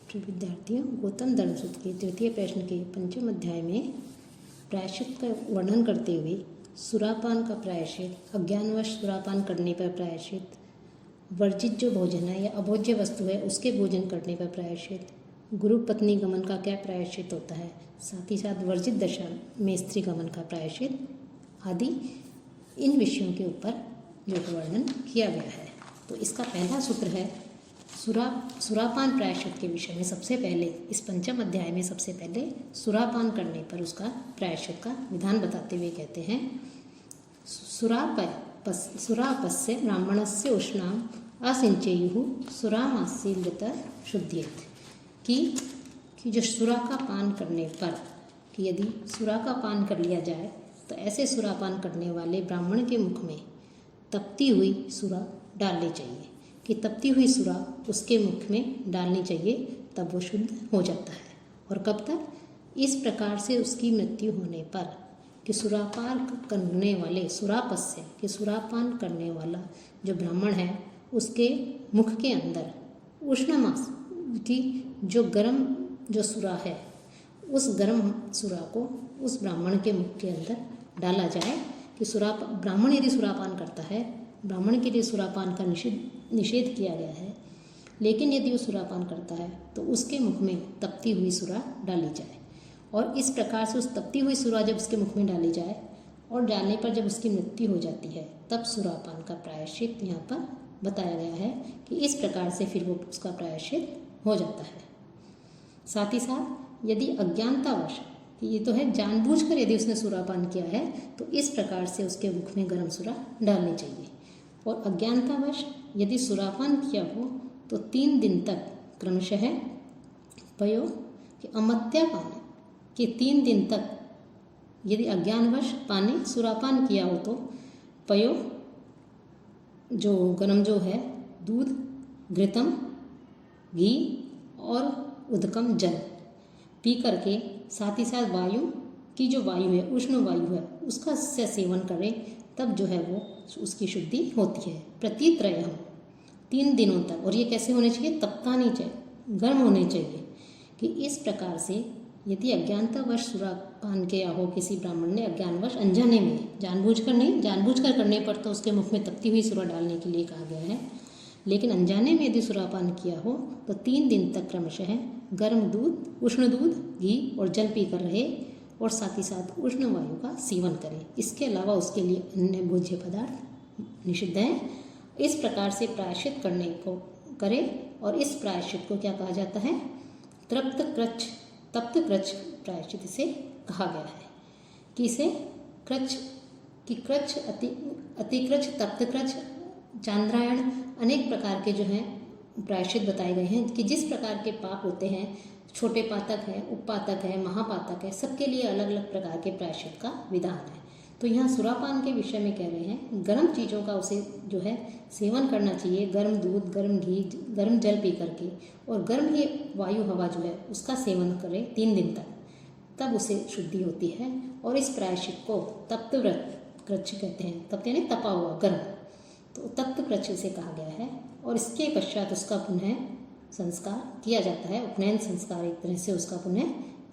प्रिय विद्यार्थियों, गौतम धर्म सूत्र के तृतीय प्रश्न के पंचम अध्याय में प्रायश्चित का वर्णन करते हुए सुरापान का प्रायश्चित, अज्ञानवश सुरापान करने पर प्रायश्चित, वर्जित जो भोजन है या अभोज्य वस्तु है उसके भोजन करने पर प्रायश्चित, गुरु पत्नी गमन का क्या प्रायश्चित होता है, साथ ही साथ वर्जित दशा में स्त्री गमन का प्रायश्चित आदि इन विषयों के ऊपर जो वर्णन किया गया है। तो इसका पहला सूत्र है सुरापान प्रायश्चित के विषय में। सबसे पहले इस पंचम अध्याय में सबसे पहले सुरापान करने पर उसका प्रायश्चित का विधान बताते हुए कहते हैं, सुरापस्य ब्राह्मणस्य उष्णाम असिंचेयुः सुरामासील्यत शुद्ध्येत। कि जो सुरा का पान करने पर, कि यदि सुरा का पान कर लिया जाए तो ऐसे सुरापान करने वाले ब्राह्मण के मुख में तपती हुई सुरा डालनी चाहिए, कि तपती हुई सुरा उसके मुख में डालनी चाहिए, तब वो शुद्ध हो जाता है। और कब तक? इस प्रकार से उसकी मृत्यु होने पर कि सुरापान करने वाले सुरापस्य, कि सुरापान करने वाला जो ब्राह्मण है उसके मुख के अंदर उष्णमास की जो गर्म जो सुरा है, उस गर्म सुरा को उस ब्राह्मण के मुख के अंदर डाला जाए। कि ब्राह्मण यदि सुरापान करता है, ब्राह्मण के लिए सुरापान का निषेध किया गया है, लेकिन यदि वो सुरापान करता है तो उसके मुख में तपती हुई सुरा डाली जाए। और इस प्रकार से उस तपती हुई सुरा जब उसके मुख में डाली जाए और डालने पर जब उसकी मृत्यु हो जाती है, तब सुरापान का प्रायश्चित यहाँ पर बताया गया है कि इस प्रकार से फिर वो उसका प्रायश्चित हो जाता है। साथ ही साथ यदि अज्ञानतावश, कि ये तो है जानबूझकर यदि उसने सुरापान किया है, तो इस प्रकार से उसके मुख में गर्म सुरा डालनी चाहिए। और अज्ञानतावश यदि सुरापान किया हो तो 3 दिन तक क्रमशः पयो कि अमत्यापान, कि 3 दिन तक यदि अज्ञानवश पानी सुरापान किया हो तो पयो जो गर्म जो है दूध, घृतम घी और उदकम जल पी करके, साथ ही साथ वायु की जो वायु है, उष्ण वायु है, उसका से सेवन करें, तब जो है वो उसकी शुद्धि होती है। प्रतित्रयः 3 दिनों तक। और ये कैसे होने चाहिए? तपता नहीं चाहिए, गर्म होने चाहिए। कि इस प्रकार से यदि अज्ञानतावश सुरापान किया हो किसी ब्राह्मण ने, अज्ञानवश अनजाने में, जानबूझकर नहीं, जानबूझकर करने पर तो उसके मुख में तपती हुई सुरा डालने के लिए कहा गया है, लेकिन अनजाने में यदि सुरापान किया हो तो 3 दिन तक क्रमशः गर्म दूध, उष्ण दूध, घी और जल पी कर रहे, और साथ ही साथ उष्ण वायु का सेवन करें। इसके अलावा उसके लिए अन्य भोज्य पदार्थ निषिद्ध हैं। इस प्रकार से प्रायश्चित करने को करें। और इस प्रायश्चित को क्या कहा जाता है? तप्त क्रच प्रायश्चित इसे कहा गया है। कि इसे क्रच, कि क्रच, अतिक्रच, तप्त क्रच, चांद्रायण, अनेक प्रकार के जो हैं प्रायश्चित बताए गए हैं। कि जिस प्रकार के पाप होते हैं, छोटे पातक है, उपपातक है, महापातक है, सबके लिए अलग अलग प्रकार के प्रायश्चित का विधान है। तो यहाँ सुरापान के विषय में कह रहे हैं, गर्म चीज़ों का उसे जो है सेवन करना चाहिए, गर्म दूध, गर्म घी, गर्म जल पी करके, और गर्म ही वायु हवा जो है उसका सेवन करें 3 दिन तक, तब उसे शुद्धि होती है। और इस प्रायश्चित को तप्त क्रच कहते हैं। तप्त यानी तपा हुआ, गर्म, तो तप्त क्रच से कहा गया है। और इसके पश्चात उसका पुनः संस्कार किया जाता है, उपनयन संस्कार एक तरह से उसका पुनः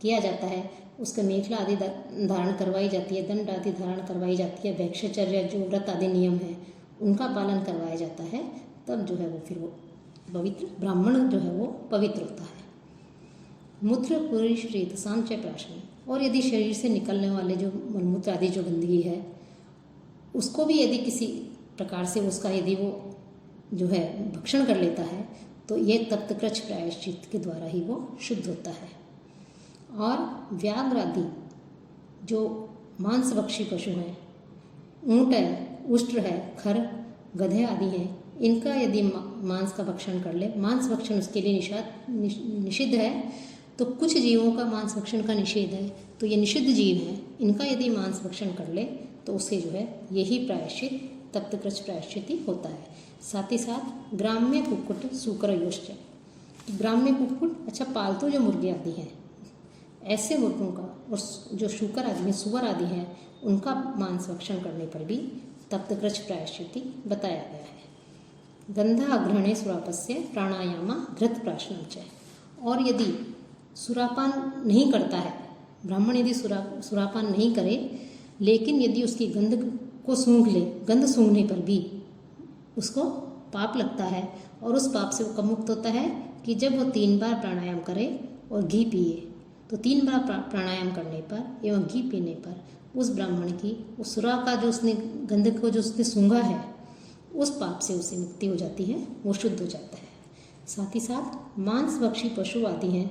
किया जाता है। उसके मेखला आदि धारण करवाई जाती है, दंड आदि धारण करवाई जाती है, भैक्षचर्या जो व्रत आदि नियम है उनका पालन करवाया जाता है, तब जो है वो फिर वो पवित्र ब्राह्मण जो है वो पवित्र होता है। मूत्र पुरुष रेत सांचय प्राशन। और यदि शरीर से निकलने वाले जो मलमूत्र आदि जो गंदगी है उसको भी यदि किसी प्रकार से उसका यदि वो जो है भक्षण कर लेता है, तो ये तप्तक्रच प्रायश्चित के द्वारा ही वो शुद्ध होता है। और व्याघ्र आदि जो मांसभक्षी पशु हैं, ऊँट है, उष्ट्र है, खर, गधे आदि हैं, इनका यदि मांस का भक्षण कर ले, मांस भक्षण उसके लिए निषिद्ध है। तो कुछ जीवों का मांस भक्षण का निषेध है, तो ये निषिद्ध जीव हैं, इनका यदि मांस भक्षण कर ले तो उससे जो है यही प्रायश्चित तप्तक्रच प्रायश्चित ही होता है। साथ ही साथ ग्राम्य कुक्कुट सूकर योश्च। ग्राम्य कुक्कुट, अच्छा पालतू जो मुर्गे आदि हैं, ऐसे मुर्गों का, और जो शूकर आदि हैं, सुअर आदि हैं, उनका मांस भक्षण करने पर भी तप्तक्रच प्रायश्चित बताया गया है। गंधा अग्रहणे सुरापस्य प्राणायामा घृत प्राशनम च। और यदि सुरापान नहीं करता है, ब्राह्मण यदि सुरापान नहीं करे, लेकिन यदि उसकी गंध को सूंघ ले, गंध सूंघने पर भी उसको पाप लगता है, और उस पाप से वो कब मुक्त होता है कि जब वो 3 बार प्राणायाम करे और घी पिए। तो 3 बार प्राणायाम करने पर एवं घी पीने पर उस ब्राह्मण की उस सुरा का जो उसने गंध को जो उसने सूंघा है, उस पाप से उसे मुक्ति हो जाती है, वो शुद्ध हो जाता है। साथ ही साथ मांसभक्षी पशु आदि हैं,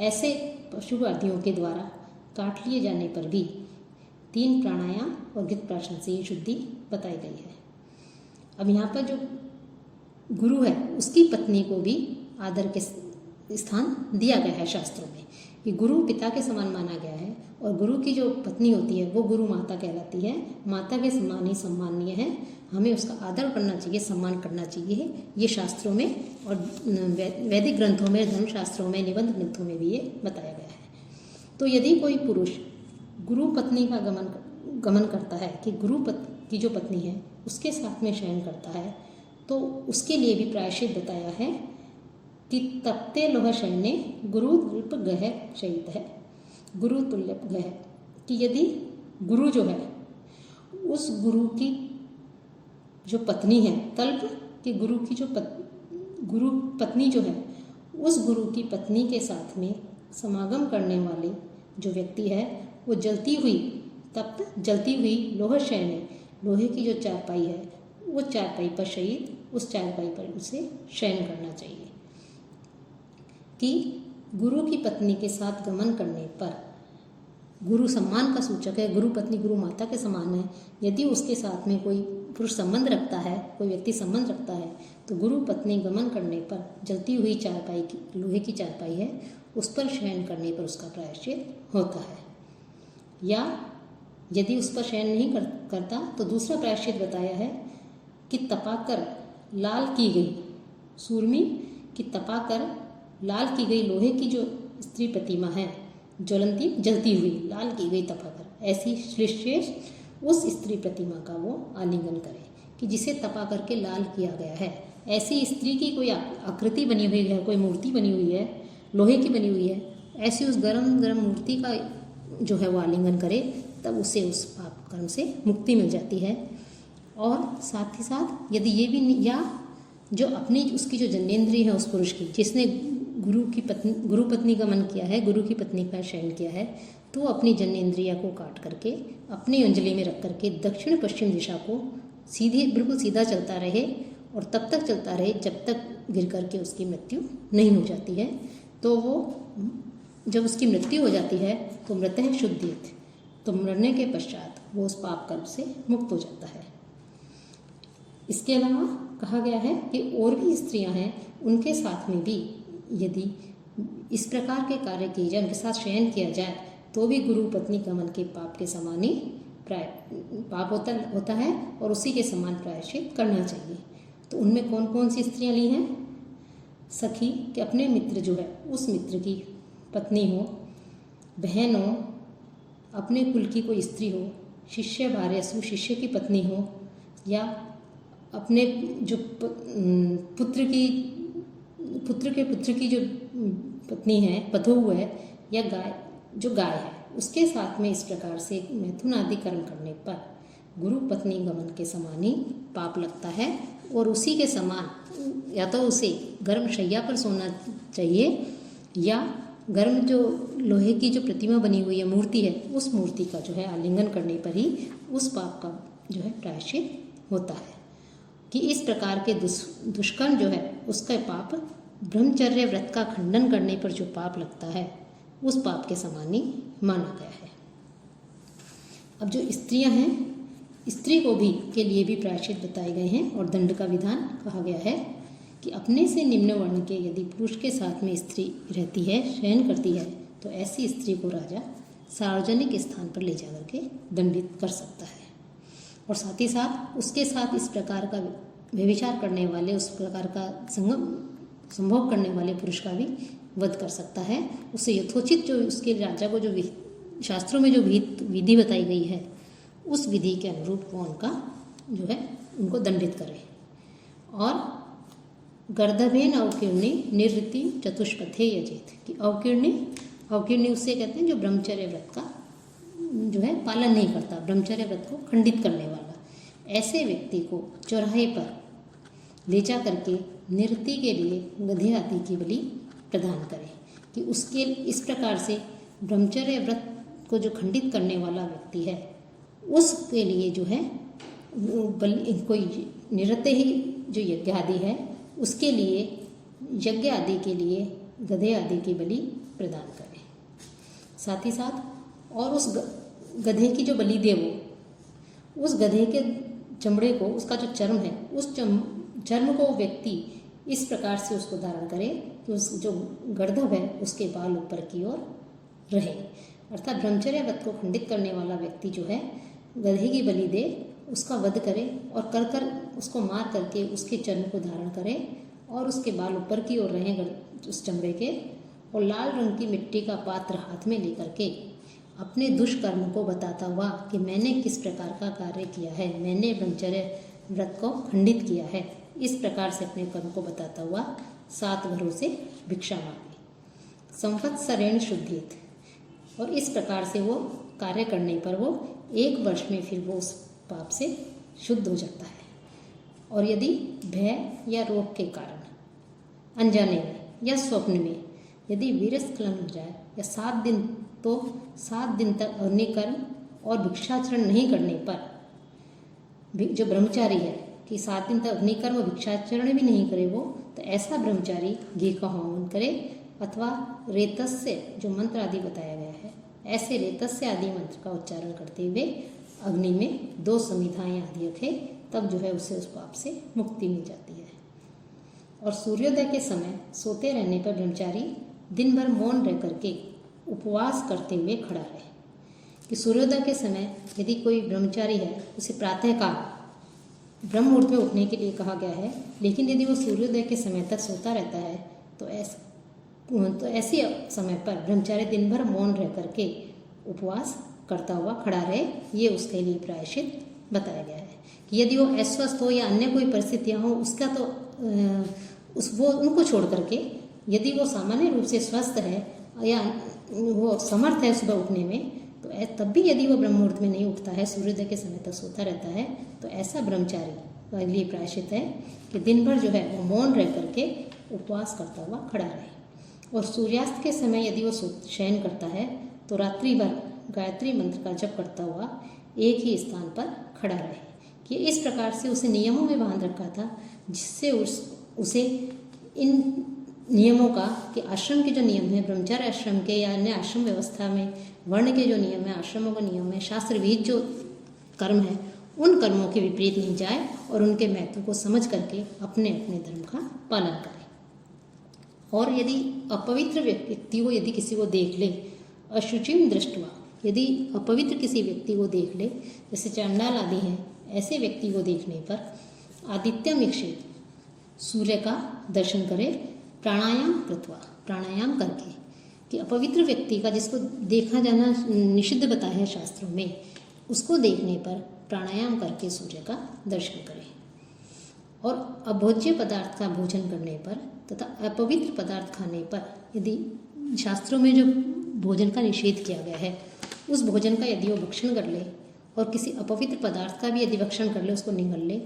ऐसे पशु आदियों के द्वारा काट लिए जाने पर भी 3 प्राणायाम और गीत प्राशन से ये शुद्धि बताई गई है। अब यहाँ पर जो गुरु है उसकी पत्नी को भी आदर के स्थान दिया गया है शास्त्रों में, कि गुरु पिता के समान माना गया है, और गुरु की जो पत्नी होती है वो गुरु माता कहलाती है, माता के समान ही सम्माननीय है, हमें उसका आदर करना चाहिए, सम्मान करना चाहिए। ये शास्त्रों में और वैदिक ग्रंथों में, धर्मशास्त्रों में, निबंध ग्रंथों में भी ये बताया गया है। तो यदि कोई पुरुष गुरु पत्नी का गमन करता है, कि गुरु की जो पत्नी है उसके साथ में शयन करता है, तो उसके लिए भी प्रायश्चित बताया है कि तप्ते लोह शयने गुरु तुल्य गह शयित है, गुरु तुल्य गह, कि यदि गुरु जो है उस गुरु की जो पत्नी है, तल्प कि गुरु की जो गुरु पत्नी जो है उस गुरु की पत्नी के साथ में समागम करने वाले जो व्यक्ति है वो जलती हुई लोह शयने, लोहे की जो चारपाई है वो चारपाई पर शयित, उस चारपाई पर उसे शयन करना चाहिए। कि गुरु की पत्नी के साथ गमन करने पर, गुरु सम्मान का सूचक है, गुरु पत्नी गुरु माता के समान है, यदि उसके साथ में कोई पुरुष संबंध रखता है, कोई व्यक्ति संबंध रखता है, तो गुरु पत्नी गमन करने पर जलती हुई चारपाई की, लोहे की चारपाई है, उस पर शयन करने पर उसका प्रायश्चित होता है। या यदि उस पर शयन नहीं करता तो दूसरा प्रायश्चित बताया है कि तपाकर लाल की गई सूरमी, की तपाकर लाल की गई लोहे की जो स्त्री प्रतिमा है, ज्वलंती जलती हुई लाल की गई तपाकर, ऐसी श्रेष्ठ उस स्त्री प्रतिमा का वो आलिंगन करे, कि जिसे तपा करके लाल किया गया है, ऐसी स्त्री की कोई आकृति बनी हुई है, कोई मूर्ति बनी हुई है, लोहे की बनी हुई है, ऐसी उस गरम गरम मूर्ति का जो है वो आलिंगन करे, तब उसे उस पाप कर्म से मुक्ति मिल जाती है। और साथ ही साथ यदि ये भी या जो अपनी उसकी जो जन्नेंद्रिय है उस पुरुष की, जिसने गुरु पत्नी का मन किया है, गुरु की पत्नी का शयन किया है, तो अपनी जन्नेंद्रिया को काट करके अपनी अंजलि में रख करके दक्षिण पश्चिम दिशा को बिल्कुल सीधा चलता रहे, और तब तक चलता रहे जब तक गिर करके उसकी मृत्यु नहीं हो जाती है। तो वो जब उसकी मृत्यु हो जाती है तो मृत है शुद्धित, तो मरने के पश्चात वो उस पाप कर्म से मुक्त हो जाता है। इसके अलावा कहा गया है कि और भी स्त्रियां हैं, उनके साथ में भी यदि इस प्रकार के कार्य किए जाए, उनके साथ शयन किया जाए, तो भी गुरु पत्नी गमन के पाप के समान ही पाप होता है, और उसी के समान प्रायश्चित करना चाहिए। तो उनमें कौन कौन सी स्त्रियां ली हैं? सखी, कि अपने मित्र जो है उस मित्र की पत्नी हो, बहन हो, अपने कुल की कोई स्त्री हो, शिष्य भार्यसु शिष्य की पत्नी हो, या अपने जो पुत्र की जो पत्नी है, बधू है, या गाय है, उसके साथ में इस प्रकार से मैथुन आदि कर्म करने पर गुरु पत्नी गमन के समान ही पाप लगता है, और उसी के समान या तो उसे गर्म शैया पर सोना चाहिए, या गर्म जो लोहे की जो प्रतिमा बनी हुई है, मूर्ति है, उस मूर्ति का जो है आलिंगन करने पर ही उस पाप का जो है प्रायश्चित होता है। कि इस प्रकार के दुष्कर्म जो है उसका पाप ब्रह्मचर्य व्रत का खंडन करने पर जो पाप लगता है उस पाप के समान ही माना गया है। अब जो स्त्रियां हैं, स्त्री को भी के लिए भी प्रायश्चित बताए गए हैं, और दंड का विधान कहा गया है कि अपने से निम्न वर्ण के यदि पुरुष के साथ में स्त्री रहती है, शयन करती है, तो ऐसी स्त्री को राजा सार्वजनिक स्थान पर ले जाकर के दंडित कर सकता है। और साथ ही साथ उसके साथ इस प्रकार का व्यभिचार करने वाले, उस प्रकार का संभोग करने वाले पुरुष का भी वध कर सकता है। उसे यथोचित जो उसके राजा को जो शास्त्रों में जो विधि बताई गई है, उस विधि के अनुरूप वो उनका जो है उनको दंडित करे। और गर्दभेन अवकीर्णे निवृत्ति चतुष्पथे यजेत, कि अवकीर्णी उससे कहते हैं जो ब्रह्मचर्य व्रत का जो है पालन नहीं करता, ब्रह्मचर्य व्रत को खंडित करने वाला, ऐसे व्यक्ति को चौराहे पर ले जा करके निवृत्ति के लिए गधे आदि की बलि प्रदान करें, कि उसके इस प्रकार से ब्रह्मचर्य व्रत को जो खंडित करने वाला व्यक्ति है उसके लिए जो है बलि, कोई निरते ही जो यज्ञ आदि है उसके लिए यज्ञ आदि के लिए गधे आदि की बलि प्रदान करें। साथ ही साथ और उस गधे की जो बलि दे वो उस गधे के चमड़े को, उसका जो चर्म है उस चर्म को व्यक्ति इस प्रकार से उसको धारण करे कि उस जो गर्दभ है उसके बाल ऊपर की ओर रहे। अर्थात ब्रह्मचर्य व्रत को खंडित करने वाला व्यक्ति जो है गधे की बलि दे, उसका वध करे और कर उसको मार करके उसके चर्म को धारण करे और उसके बाल ऊपर की ओर रहें उस चमड़े के, और लाल रंग की मिट्टी का पात्र हाथ में लेकर के अपने दुष्कर्म को बताता हुआ कि मैंने किस प्रकार का कार्य किया है, मैंने ब्रह्मचर्य व्रत को खंडित किया है, इस प्रकार से अपने कर्म को बताता हुआ 7 घरों से भिक्षा मांगे। संवत्सरेण शुद्धित, और इस प्रकार से वो कार्य करने पर वो 1 वर्ष में फिर वो उस पाप से शुद्ध हो जाता है। और यदि भय या रोग के कारण अनजाने में या स्वप्न में यदि वीरस्खलन हो जाए या 7 दिन, तो 7 दिन तक अग्निकर्म और भिक्षाचरण नहीं करने पर जो ब्रह्मचारी है कि 7 दिन तक अग्निकर्म और भिक्षाचरण भी नहीं करे वो, तो ऐसा ब्रह्मचारी घी का हवन करे अथवा रेतस्य जो मंत्र आदि बताया गया है, ऐसे रेतस्य आदि मंत्र का उच्चारण करते हुए अग्नि में 2 समिधाएँ आदि रखे, तब जो है उसे उस पाप से मुक्ति मिल जाती है। और सूर्योदय के समय सोते रहने पर ब्रह्मचारी दिन भर मौन रह करके उपवास करते हुए खड़ा रहे, कि सूर्योदय के समय यदि कोई ब्रह्मचारी है उसे प्रातःकाल ब्रह्म मुहूर्त में उठने के लिए कहा गया है, लेकिन यदि वो सूर्योदय के समय तक सोता रहता है तो ऐसे समय पर ब्रह्मचारी दिन भर मौन रह करके उपवास करता हुआ खड़ा रहे, ये उसके लिए प्रायश्चित बताया गया है। कि यदि वो अस्वस्थ हो या अन्य कोई परिस्थितियाँ हो उसका तो वो उनको छोड़ करके यदि वो सामान्य रूप से स्वस्थ है या वो समर्थ है सुबह उठने में, तो तब भी यदि वो ब्रह्म मुहूर्त में नहीं उठता है, सूर्योदय के समय तक सोता रहता है, तो ऐसा ब्रह्मचारी के लिए प्रायश्चित है कि दिन भर जो है वो मौन रह करके उपवास करता हुआ खड़ा रहे। और सूर्यास्त के समय यदि वो शयन करता है तो रात्रि भर गायत्री मंत्र का जप करता हुआ एक ही स्थान पर खड़ा रहे, कि इस प्रकार से उसे नियमों में बांध रखा था, जिससे उसे इन नियमों का, कि आश्रम के जो नियम है, ब्रह्मचर्य आश्रम के या अन्य आश्रम व्यवस्था में वर्ण के जो नियम है, आश्रमों का नियम है, शास्त्र विहित जो कर्म है, उन कर्मों के विपरीत नहीं जाए और उनके महत्व को समझ करके अपने अपने धर्म का पालन करे। और यदि अपवित्र व्यक्ति को यदि किसी को देख ले, अशुचिम दृष्टवा, यदि अपवित्र किसी व्यक्ति को देख ले, जैसे चांडाल आदि हैं, ऐसे व्यक्ति को देखने पर आदित्यम इक्षेत, सूर्य का दर्शन करे, प्राणायाम कृत्वा, प्राणायाम करके, कि अपवित्र व्यक्ति का जिसको देखा जाना निषिद्ध बताया है शास्त्रों में, उसको देखने पर प्राणायाम करके सूर्य का दर्शन करें। और अभोज्य पदार्थ का भोजन करने पर तथा अपवित्र पदार्थ खाने पर, यदि शास्त्रों में जो भोजन का निषेध किया गया है उस भोजन का यदि वो भक्षण कर ले और किसी अपवित्र पदार्थ का भी यदि भक्षण कर ले, उसको निगल ले,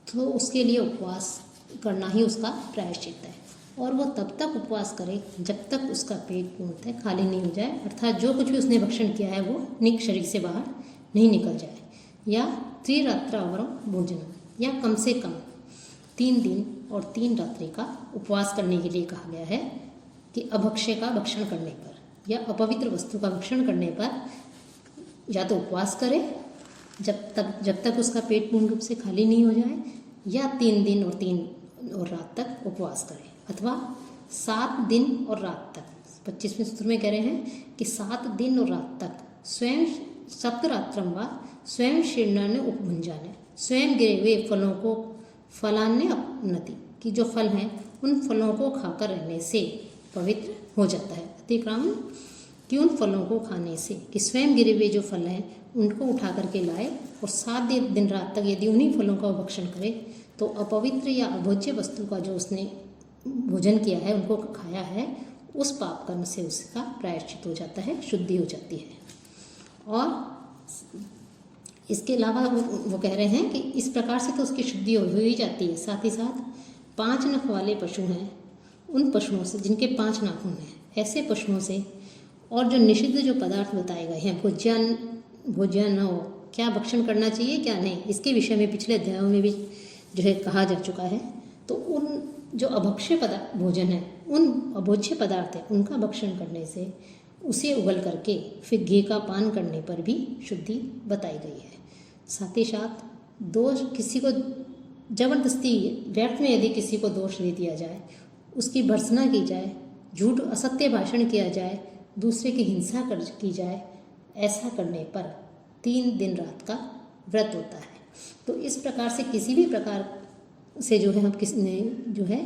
तो उसके लिए उपवास करना ही उसका प्रायश्चित है। और वो तब तक उपवास करे जब तक उसका पेट पूर्णतः खाली नहीं हो जाए, अर्थात जो कुछ भी उसने भक्षण किया है वो शरीर से बाहर नहीं निकल जाए। या त्रिरात्रावरम भोजनम, या कम से कम 3 दिन और 3 रात्रि का उपवास करने के लिए कहा गया है, कि अभक्ष्य का भक्षण करने पर या अपवित्र वस्तु का भक्षण करने पर या तो उपवास करे जब तक उसका पेट पूर्ण रूप से खाली नहीं हो जाए, या 3 दिन और 3 रात तक उपवास करे, अथवा 7 दिन और रात तक। 25वें सूत्र में कह रहे हैं कि 7 दिन और रात तक स्वयं सप्तरात्रम व स्वयं शीर्णान्य उपभुंजाने, स्वयं गिरे हुए फलों को फलान्य अपनति, कि जो फल हैं उन फलों को खाकर रहने से पवित्र हो जाता है। अतिक्रामन, कि उन फलों को खाने से, कि स्वयं गिरे हुए जो फल हैं उनको उठा करके लाए और 7 दिन रात तक यदि उन्हीं फलों का भक्षण करे, तो अपवित्र या अभोज्य वस्तु का जो उसने भोजन किया है, उनको खाया है, उस पाप कर्म से उसका प्रायश्चित हो जाता है, शुद्धि हो जाती है। और इसके अलावा वो कह रहे हैं कि इस प्रकार से तो उसकी शुद्धि हो ही जाती है। साथ ही साथ 5 नख वाले पशु हैं, उन पशुओं से जिनके 5 नाखून हैं, ऐसे पशुओं से, और जो निषिद्ध जो पदार्थ बताए गए हैं, भोज्यान हो, क्या भक्षण करना चाहिए क्या नहीं, इसके विषय में पिछले अध्यायों में भी जो है कहा जा चुका है। तो उन जो अभक्ष्य पदार्थ भोजन है, उन अभोज्य पदार्थ है, उनका भक्षण करने से, उसे उगल करके फिर घी का पान करने पर भी शुद्धि बताई गई है। साथ ही साथ दोष, किसी को जबरदस्ती व्यर्थ में यदि किसी को दोष दे दिया जाए, उसकी भर्त्सना की जाए, झूठ असत्य भाषण किया जाए, दूसरे की हिंसा की जाए, ऐसा करने पर 3 दिन रात का व्रत होता है। तो इस प्रकार से किसी भी प्रकार से जो है हम किसी ने जो है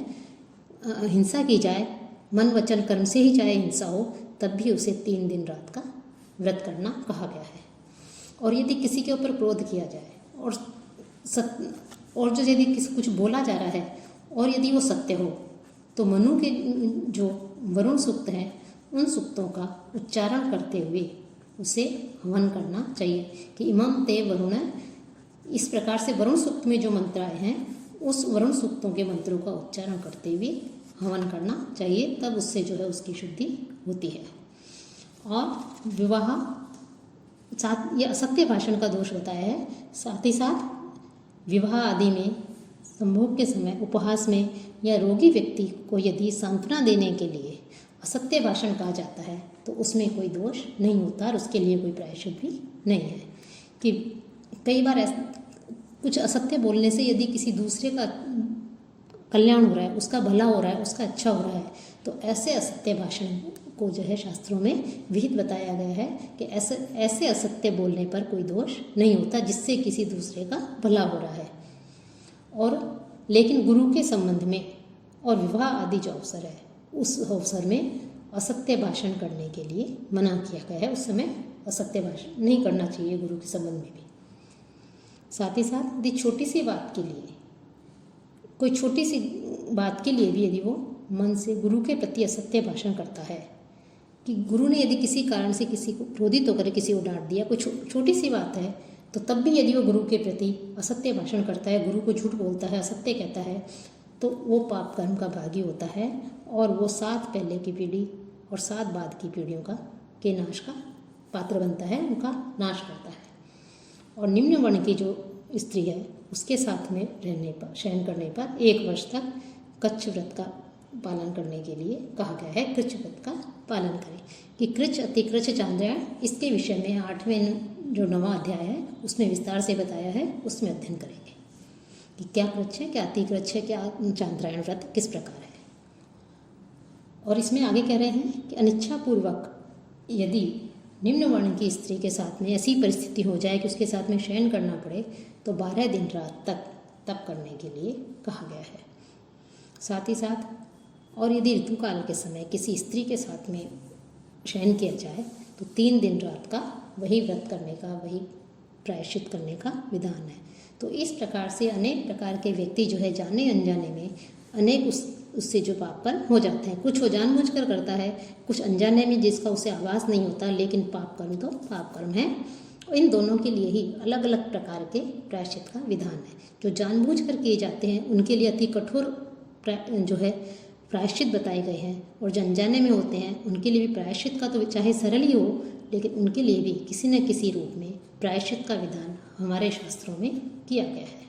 हिंसा की जाए, मन वचन कर्म से ही चाहे हिंसा हो, तब भी उसे 3 दिन रात का व्रत करना कहा गया है। और यदि किसी के ऊपर क्रोध किया जाए और जो यदि किसी कुछ बोला जा रहा है और यदि वो सत्य हो, तो मनु के जो वरुण सूक्त हैं, उन सूक्तों का उच्चारण करते हुए उसे हवन करना चाहिए कि इमं ते वरुण। इस प्रकार से वरुण सूक्त में जो मंत्र आए हैं, उस वरुण सूक्तों के मंत्रों का उच्चारण करते हुए हवन करना चाहिए, तब उससे जो है उसकी शुद्धि होती है। और विवाह, साथ ये असत्य भाषण का दोष बताया है। साथ ही साथ विवाह आदि में संभोग के समय, उपहास में या रोगी व्यक्ति को यदि सांत्वना देने के लिए असत्य भाषण कहा जाता है, तो उसमें कोई दोष नहीं होता और उसके लिए कोई प्रायश्चित भी नहीं है। कि कई बार कुछ असत्य बोलने से यदि किसी दूसरे का कल्याण हो रहा है, उसका भला हो रहा है, उसका अच्छा हो रहा है, तो ऐसे असत्य भाषण को जो है शास्त्रों में विहित बताया गया है कि ऐसे असत्य बोलने पर कोई दोष नहीं होता जिससे किसी दूसरे का भला हो रहा है। और लेकिन गुरु के संबंध में और विवाह आदि जो अवसर है, उस अवसर में असत्य भाषण करने के लिए मना किया गया है। उस समय असत्य भाषण नहीं करना चाहिए गुरु के संबंध में भी। साथ ही साथ यदि छोटी सी बात के लिए, कोई छोटी सी बात के लिए भी यदि वो मन से गुरु के प्रति असत्य भाषण करता है, कि गुरु ने यदि किसी कारण से किसी को क्रोधित होकर किसी को डांट दिया, कोई छोटी सी बात है, तो तब भी यदि वो गुरु के प्रति असत्य भाषण करता है, गुरु को झूठ बोलता है, असत्य कहता है, तो वो पाप कर्म का भागी होता है और वो 7 पहले की पीढ़ी और 7 बाद की पीढ़ियों के नाश का पात्र बनता है, उनका नाश करता है। और निम्न वर्ण की जो स्त्री है, उसके साथ में रहने पर, शयन करने पर 1 वर्ष तक कच्छ व्रत का पालन करने के लिए कहा गया है। कृच्छ व्रत का पालन करें कि कृच्छ अतिकृच्छ चांद्रायण, इसके विषय में 8वें जो 9वां अध्याय है उसमें विस्तार से बताया है, उसमें अध्ययन करेंगे कि क्या कृच्छ है, क्या अतिकृच्छ है, क्या चांद्रायण व्रत किस प्रकार है। और इसमें आगे कह रहे हैं कि अनिच्छापूर्वक यदि निम्न वर्ण की स्त्री के साथ में ऐसी परिस्थिति हो जाए कि उसके साथ में शयन करना पड़े, तो 12 दिन रात तक तप करने के लिए कहा गया है। साथ ही साथ और यदि ऋतुकाल के समय किसी स्त्री के साथ में शयन किया जाए, तो 3 दिन रात का वही व्रत करने का, वही प्रायश्चित करने का विधान है। तो इस प्रकार से अनेक प्रकार के व्यक्ति जो है जाने अनजाने में अनेक उससे जो पाप कर्म हो जाते हैं। कुछ वो जानबूझकर करता है, कुछ अनजाने में जिसका उसे आभास नहीं होता, लेकिन पाप कर्म तो पाप कर्म है। और इन दोनों के लिए ही अलग अलग प्रकार के प्रायश्चित का विधान है। जो जानबूझकर किए जाते हैं उनके लिए अति कठोर जो है प्रायश्चित बताए गए हैं, और जो अनजाने में होते हैं उनके लिए भी प्रायश्चित का तो चाहे सरल ही हो, लेकिन उनके लिए भी किसी न किसी रूप में प्रायश्चित का विधान हमारे शास्त्रों में किया गया है।